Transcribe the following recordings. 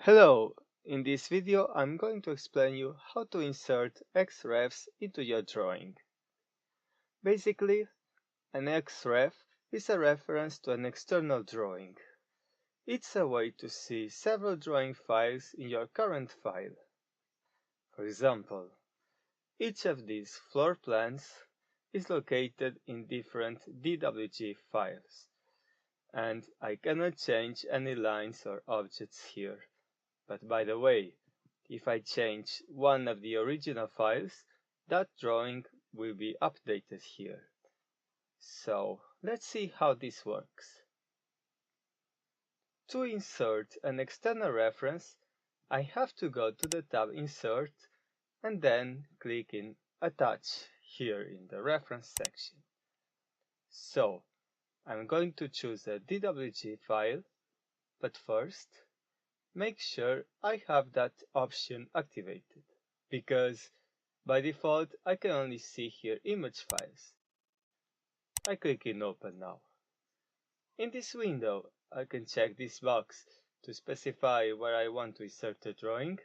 Hello! In this video I'm going to explain you how to insert XREFs into your drawing. Basically, an XREF is a reference to an external drawing. It's a way to see several drawing files in your current file. For example, each of these floor plans is located in different DWG files, and I cannot change any lines or objects here. But by the way, if I change one of the original files, that drawing will be updated here. So let's see how this works. To insert an external reference, I have to go to the tab Insert and then click in Attach here in the Reference section. So I'm going to choose a DWG file, but first make sure I have that option activated, because by default I can only see here image files. I click in Open now. In this window I can check this box to specify where I want to insert a drawing,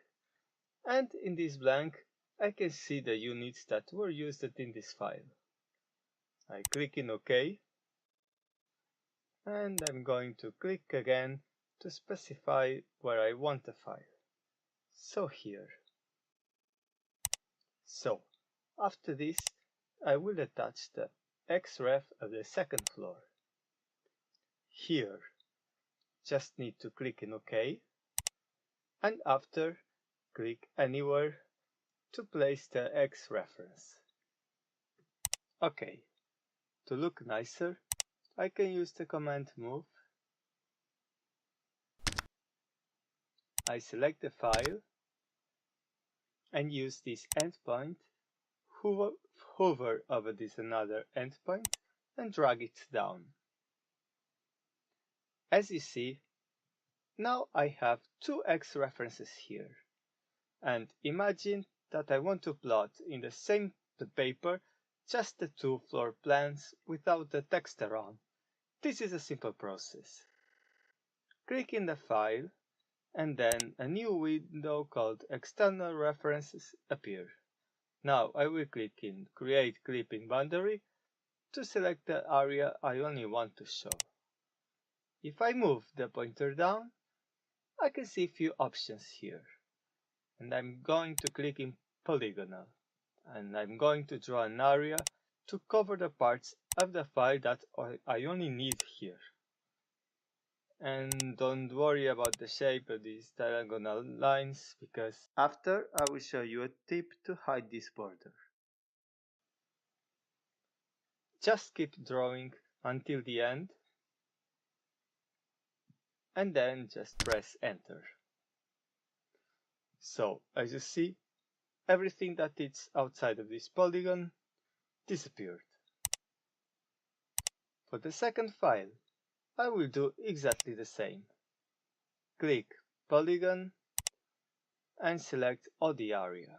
and in this blank I can see the units that were used in this file. I click in OK, and I'm going to click again to specify where I want the file. So here. So, after this, I will attach the XREF of the second floor. Here, just need to click in OK, and after, click anywhere to place the X reference. OK, to look nicer, I can use the command Move. I select the file and use this endpoint, hover over this another endpoint and drag it down. As you see, now I have two X references here. And imagine that I want to plot in the same paper just the two floor plans without the text around. This is a simple process. Click in the file, and then a new window called External References appear. Now I will click in Create Clipping Boundary to select the area I only want to show. If I move the pointer down, I can see a few options here. And I'm going to click in Polygonal. And I'm going to draw an area to cover the parts of the file that I only need here. And don't worry about the shape of these diagonal lines, because after I will show you a tip to hide this border. Just keep drawing until the end, and then just press Enter. So, as you see, everything that is outside of this polygon disappeared. For the second file, I will do exactly the same. Click Polygon and select all the area.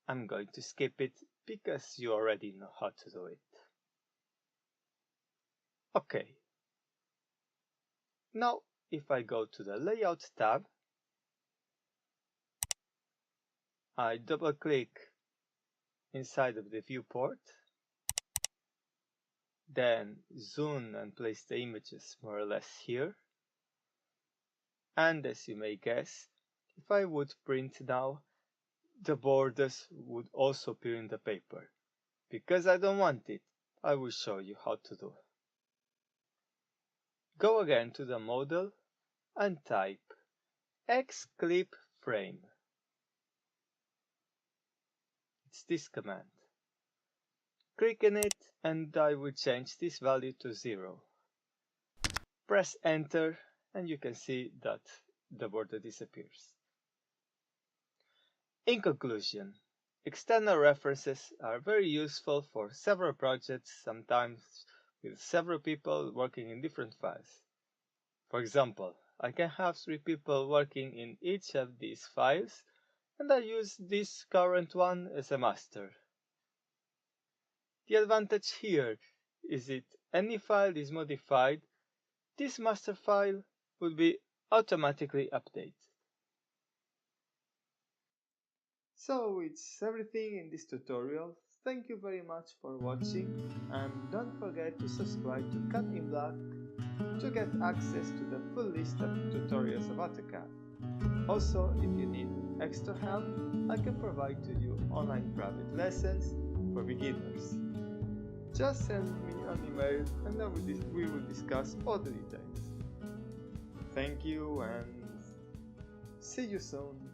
I'm going to skip it because you already know how to do it. OK. Now, if I go to the Layout tab, I double-click inside of the viewport, then zoom and place the images more or less here. And as you may guess, if I would print now, the borders would also appear in the paper. Because I don't want it, I will show you how to do. Go again to the model and type XClipFrame. It's this command. Click on it and I will change this value to 0. Press Enter and you can see that the border disappears. In conclusion, external references are very useful for several projects, sometimes with several people working in different files. For example, I can have 3 people working in each of these files, and I use this current one as a master. The advantage here is that any file is modified, this master file will be automatically updated. So it's everything in this tutorial. Thank you very much for watching, and don't forget to subscribe to Cut in Block to get access to the full list of tutorials of Autocad. Also, if you need extra help, I can provide to you online private lessons for beginners. Just send me an email and we will discuss all the details. Thank you and see you soon.